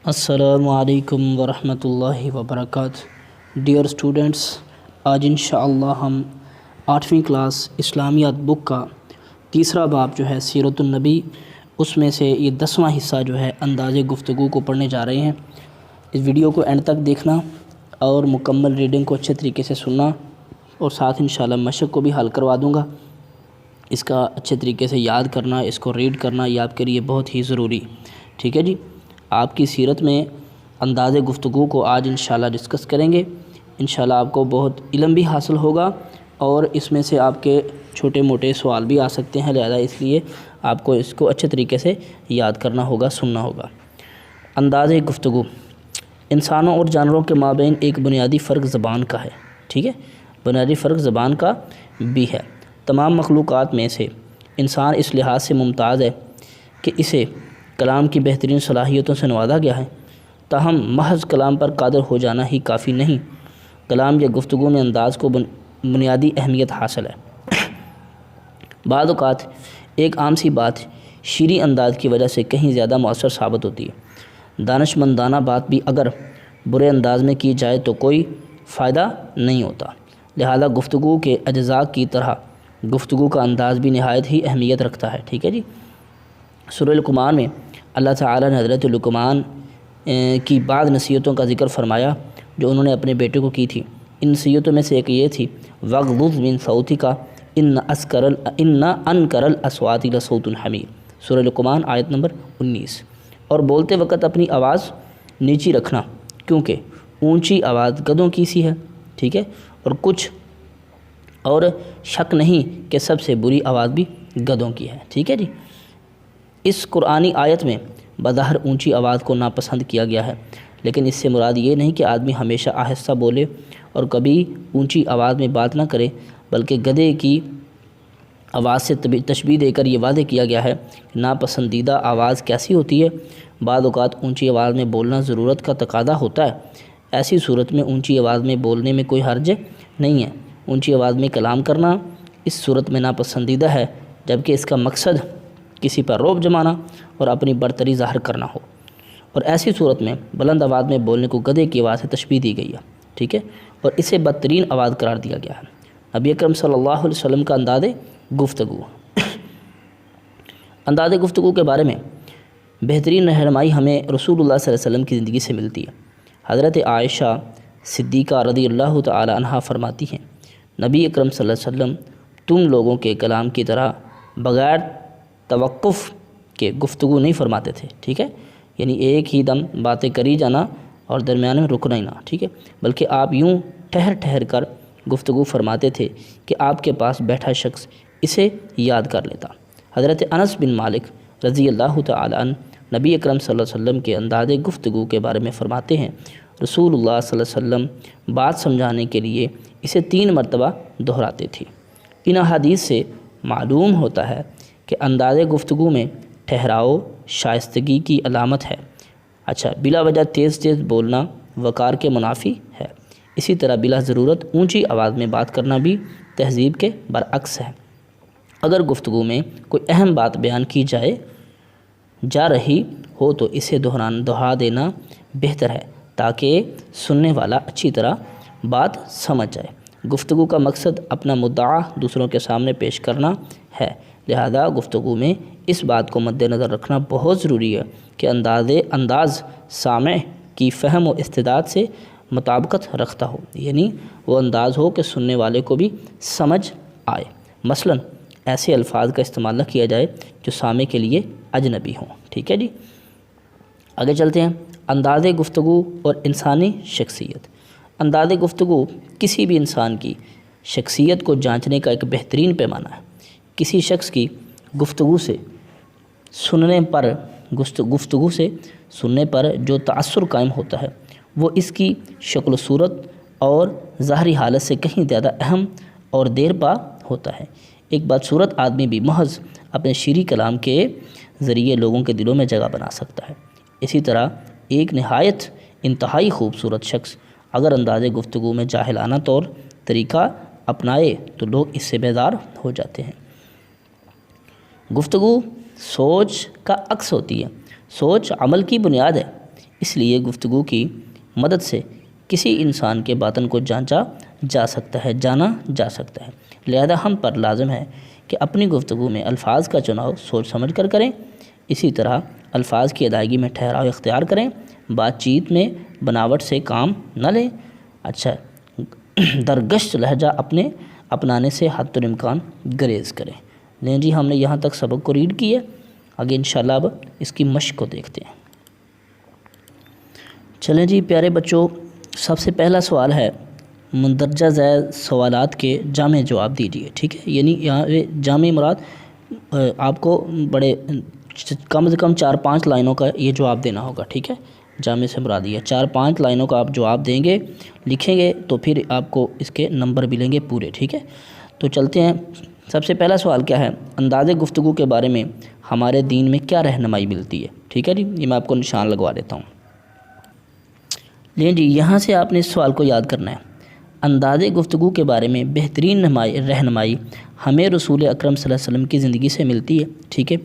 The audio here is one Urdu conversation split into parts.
السلام علیکم ورحمۃ اللہ وبرکاتہ۔ ڈیئر اسٹوڈنٹس، آج انشاءاللہ ہم 8ویں کلاس اسلامیات بک کا تیسرا باب جو ہے سیرت النبی، اس میں سے یہ 10واں حصہ جو ہے انداز گفتگو کو پڑھنے جا رہے ہیں۔ اس ویڈیو کو اینڈ تک دیکھنا اور مکمل ریڈنگ کو اچھے طریقے سے سننا، اور ساتھ انشاءاللہ مشق کو بھی حل کروا دوں گا۔ اس کا اچھے طریقے سے یاد کرنا، اس کو ریڈ کرنا، یہ آپ کے لیے بہت ہی ضروری، ٹھیک ہے جی۔ آپ کی سیرت میں انداز گفتگو کو آج انشاءاللہ ڈسکس کریں گے۔ انشاءاللہ آپ کو بہت علم بھی حاصل ہوگا، اور اس میں سے آپ کے چھوٹے موٹے سوال بھی آ سکتے ہیں، لہذا اس لیے آپ کو اس کو اچھے طریقے سے یاد کرنا ہوگا، سننا ہوگا۔ انداز گفتگو انسانوں اور جانوروں کے مابین ایک بنیادی فرق زبان کا ہے، ٹھیک ہے، بنیادی فرق زبان کا بھی ہے۔ تمام مخلوقات میں سے انسان اس لحاظ سے ممتاز ہے کہ اسے کلام کی بہترین صلاحیتوں سے نوازا گیا ہے، تاہم محض کلام پر قادر ہو جانا ہی کافی نہیں۔ کلام یا گفتگو میں انداز کو بنیادی اہمیت حاصل ہے۔ بعض اوقات ایک عام سی بات شیریں انداز کی وجہ سے کہیں زیادہ مؤثر ثابت ہوتی ہے۔ دانشمندانہ بات بھی اگر برے انداز میں کی جائے تو کوئی فائدہ نہیں ہوتا، لہذا گفتگو کے اجزاء کی طرح گفتگو کا انداز بھی نہایت ہی اہمیت رکھتا ہے، ٹھیک ہے جی۔ سورہ لقمان میں اللہ تعالیٰ نے حضرت لقمان کی بعض نصیحتوں کا ذکر فرمایا جو انہوں نے اپنے بیٹے کو کی تھی۔ ان نصیحتوں میں سے ایک یہ تھی، وَغْضُضْ مِنْ صَوْتِكَ إِنَّ أَنْكَرَ الْأَصْوَاتِ لَصَوْتُ الْحَمِيرِ۔ سورہ لقمان آیت نمبر 19۔ اور بولتے وقت اپنی آواز نیچی رکھنا، کیونکہ اونچی آواز گدھوں کی سی ہے، ٹھیک ہے، اور شک نہیں کہ سب سے بری آواز بھی گدھوں کی ہے، ٹھیک ہے جی۔ اس قرآنی آیت میں بظاہر اونچی آواز کو ناپسند کیا گیا ہے، لیکن اس سے مراد یہ نہیں کہ آدمی ہمیشہ آہستہ بولے اور کبھی اونچی آواز میں بات نہ کرے، بلکہ گدھے کی آواز سے تشبیہ دے کر یہ واضح کیا گیا ہے کہ ناپسندیدہ آواز کیسی ہوتی ہے۔ بعض اوقات اونچی آواز میں بولنا ضرورت کا تقاضا ہوتا ہے، ایسی صورت میں اونچی آواز میں بولنے میں کوئی حرج نہیں ہے۔ اونچی آواز میں کلام کرنا اس صورت میں ناپسندیدہ ہے جبکہ اس کا مقصد کسی پر رعب جمانا اور اپنی برتری ظاہر کرنا ہو، اور ایسی صورت میں بلند آواز میں بولنے کو گدھے کی آواز سے تشبیہ دی گئی ہے، ٹھیک ہے، اور اسے بدترین آواز قرار دیا گیا ہے۔ نبی اکرم صلی اللہ علیہ وسلم کا انداز گفتگو انداز گفتگو کے بارے میں بہترین رہنمائی ہمیں رسول اللہ صلی اللہ علیہ وسلم کی زندگی سے ملتی ہے۔ حضرت عائشہ صدیقہ رضی اللہ تعالی عنہا فرماتی ہیں، نبی اکرم صلی اللہ علیہ وسلم تم لوگوں کے کلام کی طرح بغیر توقف کے گفتگو نہیں فرماتے تھے، ٹھیک ہے، یعنی ایک ہی دم باتیں کری جانا اور درمیان میں رکنا ہی نہ، ٹھیک ہے، بلکہ آپ یوں ٹھہر ٹھہر کر گفتگو فرماتے تھے کہ آپ کے پاس بیٹھا شخص اسے یاد کر لیتا۔ حضرت انس بن مالک رضی اللہ تعالی عنہ نبی اکرم صلی اللہ علیہ وسلم کے انداز گفتگو کے بارے میں فرماتے ہیں، رسول اللہ صلی اللہ علیہ وسلم بات سمجھانے کے لیے اسے 3 مرتبہ دہراتے تھے۔ ان احادیث سے معلوم ہوتا ہے کہ انداز گفتگو میں ٹھہراؤ شائستگی کی علامت ہے۔ اچھا، بلا وجہ تیز تیز بولنا وقار کے منافی ہے، اسی طرح بلا ضرورت اونچی آواز میں بات کرنا بھی تہذیب کے برعکس ہے۔ اگر گفتگو میں کوئی اہم بات بیان کی جا رہی ہو تو اسے دہرا دینا بہتر ہے تاکہ سننے والا اچھی طرح بات سمجھ جائے۔ گفتگو کا مقصد اپنا مدعا دوسروں کے سامنے پیش کرنا ہے، لہذا گفتگو میں اس بات کو مد نظر رکھنا بہت ضروری ہے کہ انداز سامع کی فہم و استعداد سے مطابقت رکھتا ہو، یعنی وہ انداز ہو کہ سننے والے کو بھی سمجھ آئے۔ مثلاً ایسے الفاظ کا استعمال نہ کیا جائے جو سامع کے لیے اجنبی ہوں، ٹھیک ہے جی۔ آگے چلتے ہیں، انداز گفتگو اور انسانی شخصیت۔ انداز گفتگو کسی بھی انسان کی شخصیت کو جانچنے کا ایک بہترین پیمانہ ہے۔ کسی شخص کی گفتگو سے سننے پر جو تأثر قائم ہوتا ہے وہ اس کی شکل و صورت اور ظاہری حالت سے کہیں زیادہ اہم اور دیر پا ہوتا ہے۔ ایک بدصورت آدمی بھی محض اپنے شیریں کلام کے ذریعے لوگوں کے دلوں میں جگہ بنا سکتا ہے۔ اسی طرح ایک نہایت انتہائی خوبصورت شخص اگر انداز گفتگو میں جاہلانہ طور طریقہ اپنائے تو لوگ اس سے بیزار ہو جاتے ہیں۔ گفتگو سوچ کا عکس ہوتی ہے، سوچ عمل کی بنیاد ہے، اس لیے گفتگو کی مدد سے کسی انسان کے باطن کو جانا جا سکتا ہے۔ لہذا ہم پر لازم ہے کہ اپنی گفتگو میں الفاظ کا چناؤ سوچ سمجھ کر کریں، اسی طرح الفاظ کی ادائیگی میں ٹھہراؤ اختیار کریں، بات چیت میں بناوٹ سے کام نہ لیں، اچھا درگشت لہجہ اپنانے سے حد الامکان گریز کریں۔ لیں جی، ہم نے یہاں تک سبق کو ریڈ کیا، آگے انشاءاللہ اب اس کی مشق کو دیکھتے ہیں۔ چلیں جی پیارے بچوں، سب سے پہلا سوال ہے مندرجہ ذیل سوالات کے جامع جواب دیجیے، ٹھیک ہے؟ یعنی یہاں جامع مراد آپ کو بڑے کم سے کم 4-5 لائنوں کا یہ جواب دینا ہوگا، ٹھیک ہے؟ جامع سے مراد یہ 4-5 لائنوں کا آپ جواب دیں گے، لکھیں گے تو پھر آپ کو اس کے نمبر ملیں گے پورے، ٹھیک ہے؟ تو چلتے ہیں، سب سے پہلا سوال کیا ہے؟ انداز گفتگو کے بارے میں ہمارے دین میں کیا رہنمائی ملتی ہے، ٹھیک ہے جی؟ یہ میں آپ کو نشان لگوا دیتا ہوں۔ لیں جی، یہاں سے آپ نے اس سوال کو یاد کرنا ہے۔ انداز گفتگو کے بارے میں بہترین رہنمائی ہمیں رسول اکرم صلی اللہ علیہ وسلم کی زندگی سے ملتی ہے، ٹھیک ہے؟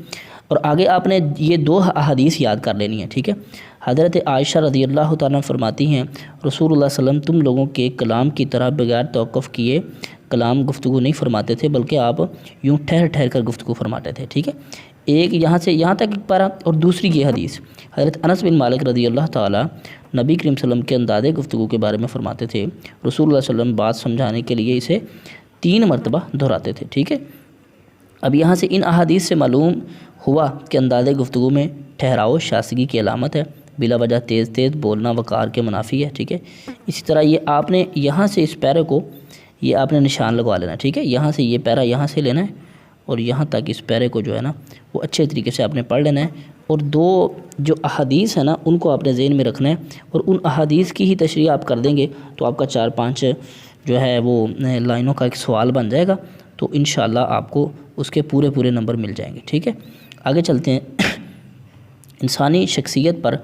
اور آگے آپ نے یہ 2 احادیث یاد کر لینی ہیں، ٹھیک ہے؟ حضرت عائشہ رضی اللہ تعالیٰ فرماتی ہیں رسول اللہ صلی اللہ علیہ وسلم تم لوگوں کے کلام کی طرح بغیر توقف کیے کلام گفتگو نہیں فرماتے تھے، بلکہ آپ یوں ٹھہر ٹھہر کر گفتگو فرماتے تھے، ٹھیک ہے؟ ایک یہاں سے یہاں تک ایک پارہ، اور دوسری یہ حدیث حضرت انس بن مالک رضی اللہ تعالیٰ نبی کریم صلی اللہ علیہ وسلم کے انداز گفتگو کے بارے میں فرماتے تھے رسول اللہ صلی اللہ علیہ وسلم بات سمجھانے کے لیے اسے 3 مرتبہ دہراتے تھے، ٹھیک ہے؟ اب یہاں سے ان احادیث سے معلوم ہوا کہ انداز گفتگو میں ٹھہراؤ شائستگی کی علامت ہے، بلا وجہ تیز بولنا وقار کے منافی ہے، ٹھیک ہے؟ اسی طرح یہ آپ نے یہاں سے اس پیرے کو یہ آپ نے نشان لگوا لینا، ٹھیک ہے؟ یہاں سے یہ پیرا یہاں سے لینا ہے اور یہاں تک اس پیرے کو جو ہے نا وہ اچھے طریقے سے آپ نے پڑھ لینا ہے، اور 2 جو احادیث ہیں نا ان کو آپ نے ذہن میں رکھنا ہے، اور ان احادیث کی ہی تشریح آپ کر دیں گے تو آپ کا 4-5 جو ہے وہ لائنوں کا ایک سوال بن جائے گا، تو انشاءاللہ آپ کو اس کے پورے نمبر مل جائیں گے، ٹھیک ہے؟ آگے چلتے ہیں۔ انسانی شخصیت پر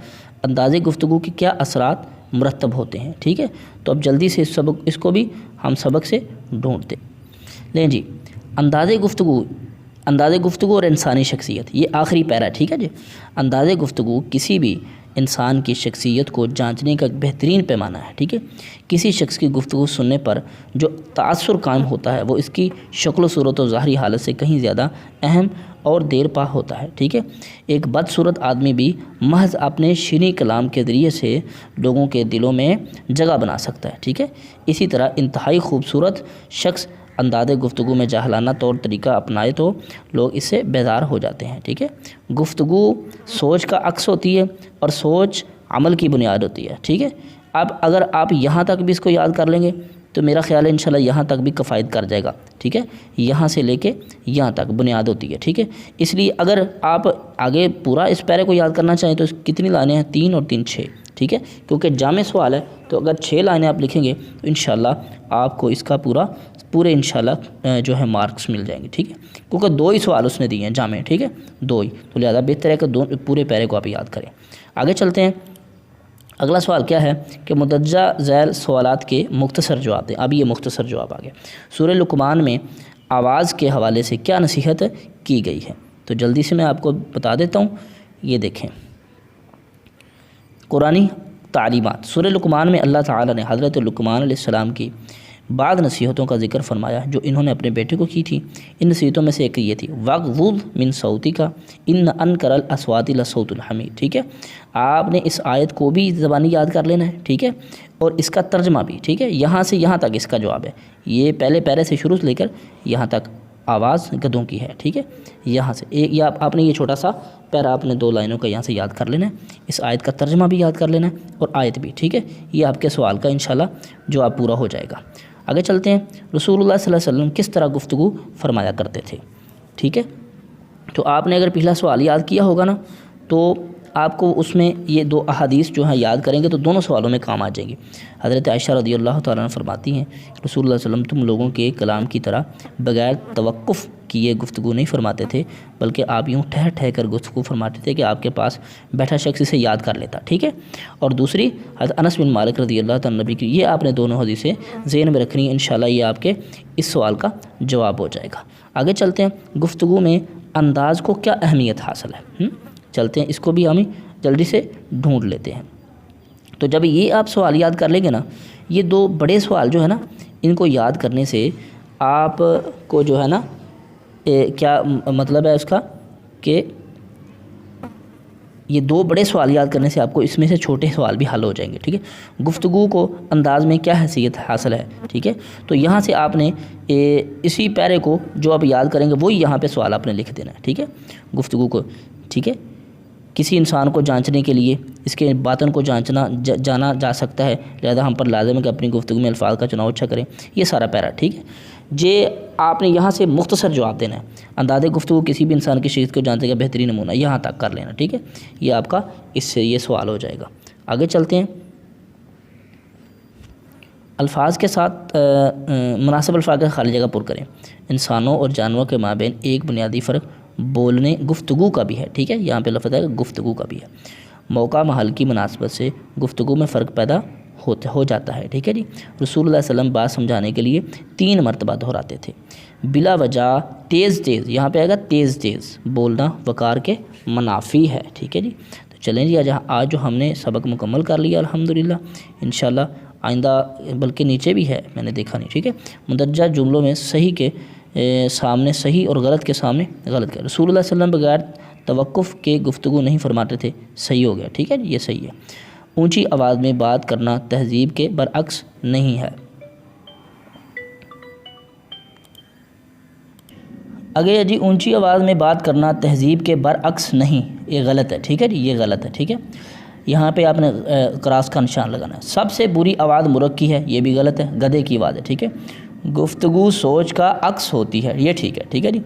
انداز گفتگو کے کیا اثرات مرتب ہوتے ہیں، ٹھیک ہے؟ تو اب جلدی سے اس کو بھی ہم سبق سے ڈھونڈتے لیں جی۔ انداز گفتگو اور انسانی شخصیت، یہ آخری پیرا، ٹھیک ہے جی؟ انداز گفتگو کسی بھی انسان کی شخصیت کو جانچنے کا ایک بہترین پیمانہ ہے، ٹھیک ہے؟ کسی شخص کی گفتگو سننے پر جو تاثر قائم ہوتا ہے وہ اس کی شکل و صورت و ظاہری حالت سے کہیں زیادہ اہم اور دیر پا ہوتا ہے، ٹھیک ہے؟ ایک بدصورت آدمی بھی محض اپنے شیریں کلام کے ذریعے سے لوگوں کے دلوں میں جگہ بنا سکتا ہے، ٹھیک ہے؟ اسی طرح انتہائی خوبصورت شخص انداز گفتگو میں جاہلانہ طور طریقہ اپنائے تو لوگ اس سے بیزار ہو جاتے ہیں، ٹھیک ہے؟ گفتگو سوچ کا عکس ہوتی ہے اور سوچ عمل کی بنیاد ہوتی ہے، ٹھیک ہے؟ اب اگر آپ یہاں تک بھی اس کو یاد کر لیں گے تو میرا خیال ہے انشاءاللہ یہاں تک بھی کفایت کر جائے گا، ٹھیک ہے؟ یہاں سے لے کے یہاں تک بنیاد ہوتی ہے، ٹھیک ہے؟ اس لیے اگر آپ آگے پورا اس پیرے کو یاد کرنا چاہیں تو کتنی لائنیں ہیں؟ 3 اور 3 6، ٹھیک ہے؟ کیونکہ جامع سوال ہے تو اگر 6 لائنیں آپ لکھیں گے تو انشاءاللہ آپ کو اس کا پورے انشاءاللہ جو ہے مارکس مل جائیں گے، ٹھیک ہے؟ کیونکہ 2 ہی سوال اس نے دیے ہیں جامع، ٹھیک ہے؟ 2 ہی، تو لہذا بہتر ہے کہ پورے پیرے کو آپ یاد کریں۔ آگے چلتے ہیں، اگلا سوال کیا ہے کہ مندرجہ ذیل سوالات کے مختصر جواب دیں۔ اب یہ مختصر جواب آ گیا۔ سورہ لقمان میں آواز کے حوالے سے کیا نصیحت کی گئی ہے؟ تو جلدی سے میں آپ کو بتا دیتا ہوں، یہ دیکھیں قرآنی تعلیمات۔ سورہ لقمان میں اللہ تعالیٰ نے حضرت لقمان علیہ السلام کی بعض نصیحتوں کا ذکر فرمایا جو انہوں نے اپنے بیٹے کو کی تھی۔ ان نصیحتوں میں سے ایک یہ تھی وَغْضُضْ مِنْ صَوْتِكَ إِنَّ أَنْكَرَ الْأَصْوَاتِ لَصَوْتُ الْحَمِيرِ، ٹھیک ہے؟ آپ نے اس آیت کو بھی زبانی یاد کر لینا ہے، ٹھیک ہے؟ اور اس کا ترجمہ بھی، ٹھیک ہے؟ یہاں سے یہاں تک اس کا جواب ہے، یہ پہلے پیرے سے شروع سے لے کر یہاں تک آواز گدھوں کی ہے، ٹھیک ہے؟ یہاں سے یا آپ نے یہ چھوٹا سا پیرا آپ نے 2 لائنوں کا یہاں سے یاد کر لینا ہے، اس آیت کا ترجمہ بھی یاد کر لینا ہے اور آیت بھی، ٹھیک ہے؟ یہ آپ کے سوال کا انشاءاللہ جواب پورا ہو جائے گا۔ آگے چلتے ہیں، رسول اللہ صلی اللہ علیہ وسلم کس طرح گفتگو فرمایا کرتے تھے، ٹھیک ہے؟ تو آپ نے اگر پچھلا سوال یاد کیا ہوگا نا تو آپ کو اس میں یہ 2 احادیث جو ہیں یاد کریں گے تو دونوں سوالوں میں کام آ جائیں گی۔ حضرت عائشہ رضی اللہ تعالیٰ عنہ فرماتی ہیں رسول اللہ صلی اللہ علیہ وسلم تم لوگوں کے کلام کی طرح بغیر توقف کیے گفتگو نہیں فرماتے تھے، بلکہ آپ یوں ٹھہر ٹھہر کر گفتگو فرماتے تھے کہ آپ کے پاس بیٹھا شخص اسے یاد کر لیتا، ٹھیک ہے؟ اور دوسری حضرت انس بن مالک رضی اللہ تعالیٰ نبی کی، یہ آپ نے دونوں حدیثیں ذہن میں رکھنی ہے، انشاءاللہ یہ آپ کے اس سوال کا جواب ہو جائے گا۔ آگے چلتے ہیں، گفتگو میں انداز کو کیا اہمیت حاصل ہے؟ چلتے ہیں اس کو بھی ہم جلدی سے ڈھونڈ لیتے ہیں۔ تو جب یہ آپ سوال یاد کر لیں گے نا، یہ دو بڑے سوال جو ہے نا، ان کو یاد کرنے سے آپ کو جو ہے نا کیا مطلب ہے اس کا کہ یہ دو بڑے سوال یاد کرنے سے آپ کو اس میں سے چھوٹے سوال بھی حل ہو جائیں گے، ٹھیک ہے۔ گفتگو کو انداز میں کیا حیثیت حاصل ہے، ٹھیک ہے، تو یہاں سے آپ نے اسی پیرے کو جو آپ یاد کریں گے وہی یہاں پہ سوال آپ نے لکھ دینا ہے، ٹھیک ہے۔ گفتگو کو، ٹھیک ہے، کسی انسان کو جانچنے کے لیے اس کے باطن کو جانا جا سکتا ہے، لہذا ہم پر لازم ہے کہ اپنی گفتگو میں الفاظ کا چناؤ اچھا کریں، یہ سارا پیرا، ٹھیک ہے۔ یہ آپ نے یہاں سے مختصر جواب دینا ہے، انداز گفتگو کسی بھی انسان کی شخصیت کو جاننے کا بہترین نمونہ، یہاں تک کر لینا، ٹھیک ہے۔ یہ آپ کا اس سے یہ سوال ہو جائے گا۔ آگے چلتے ہیں، الفاظ کے ساتھ مناسب الفاظ کا خالی جگہ پر کریں۔ انسانوں اور جانوروں کے مابین ایک بنیادی فرق بولنے گفتگو کا بھی ہے، ٹھیک ہے، یہاں پہ لفظ ہے گفتگو کا بھی ہے۔ موقع محل کی مناسبت سے گفتگو میں فرق پیدا ہو جاتا ہے، ٹھیک ہے جی۔ رسول اللہ علیہ وسلم بات سمجھانے کے لیے 3 مرتبہ دہراتے تھے۔ بلا وجہ تیز یہاں پہ آئے گا تیز بولنا وقار کے منافی ہے، ٹھیک ہے جی۔ تو چلیں جی، آج جو ہم نے سبق مکمل کر لیا الحمدللہ، انشاءاللہ آئندہ بلکہ نیچے بھی ہے، میں نے دیکھا نہیں، ٹھیک ہے۔ مندرجہ جملوں میں صحیح کے سامنے صحیح اور غلط کے سامنے غلط ہے۔ رسول اللہ صلی اللہ علیہ وسلم بغیر توقف کے گفتگو نہیں فرماتے تھے، صحیح ہو گیا، ٹھیک ہے، یہ صحیح ہے۔ اونچی آواز میں بات کرنا تہذیب کے برعکس نہیں ہے۔ اگر جی اونچی آواز میں بات کرنا تہذیب کے برعکس نہیں، یہ غلط ہے، ٹھیک ہے جی، یہ غلط ہے، ٹھیک ہے۔ یہاں پہ آپ نے کراس کا نشان لگانا ہے۔ سب سے بری آواز مرغ کی ہے، یہ بھی غلط ہے، گدھے کی آواز ہے، ٹھیک ہے۔ گفتگو سوچ کا عکس ہوتی ہے، یہ ٹھیک ہے، ٹھیک ہے جی۔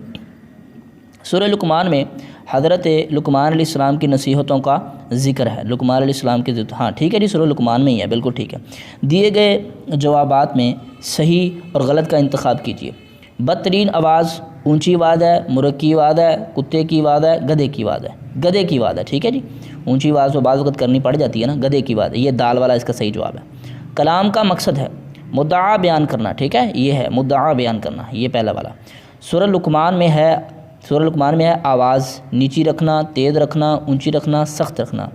سورہ لقمان میں حضرت لقمان علیہ السلام کی نصیحتوں کا ذکر ہے، لقمان علیہ السلام کی ہاں ٹھیک ہے جی، سورہ لقمان میں ہی ہے، بالکل ٹھیک ہے۔ دیے گئے جوابات میں صحیح اور غلط کا انتخاب کیجیے۔ بدترین آواز اونچی آواز ہے، مرغ کی آواز ہے، کتے کی آواز ہے، گدھے کی آواز ہے، گدھے کی آواز ہے، ٹھیک ہے جی۔ اونچی آواز تو بعض وقت کرنی پڑ جاتی ہے نا، گدھے کی آواز ہے، یہ دال والا اس کا صحیح جواب ہے۔ کلام کا مقصد ہے مدعا بیان کرنا، ٹھیک ہے، یہ ہے مدعا بیان کرنا، یہ پہلا والا۔ سورہ لقمان میں ہے آواز نیچی رکھنا، تیز رکھنا، اونچی رکھنا، سخت رکھنا،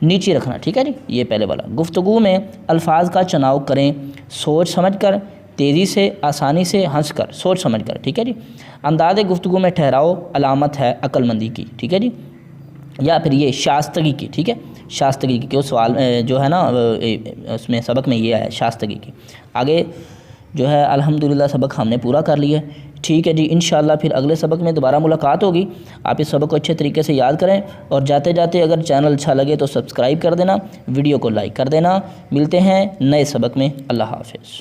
نیچی رکھنا، ٹھیک ہے جی، یہ پہلے والا۔ گفتگو میں الفاظ کا چناؤ کریں سوچ سمجھ کر، تیزی سے، آسانی سے، ہنس کر، سوچ سمجھ کر، ٹھیک ہے جی۔ انداز گفتگو میں ٹھہراؤ علامت ہے عقل مندی کی، ٹھیک ہے جی، یا پھر یہ شائستگی کی، ٹھیک ہے، شائستگی کی، وہ سوال جو ہے نا اس میں سبق میں یہ ہے شائستگی کی۔ آگے جو ہے الحمدللہ سبق ہم نے پورا کر لیا، ٹھیک ہے جی۔ انشاءاللہ پھر اگلے سبق میں دوبارہ ملاقات ہوگی۔ آپ اس سبق کو اچھے طریقے سے یاد کریں، اور جاتے جاتے اگر چینل اچھا لگے تو سبسکرائب کر دینا، ویڈیو کو لائک کر دینا۔ ملتے ہیں نئے سبق میں، اللہ حافظ۔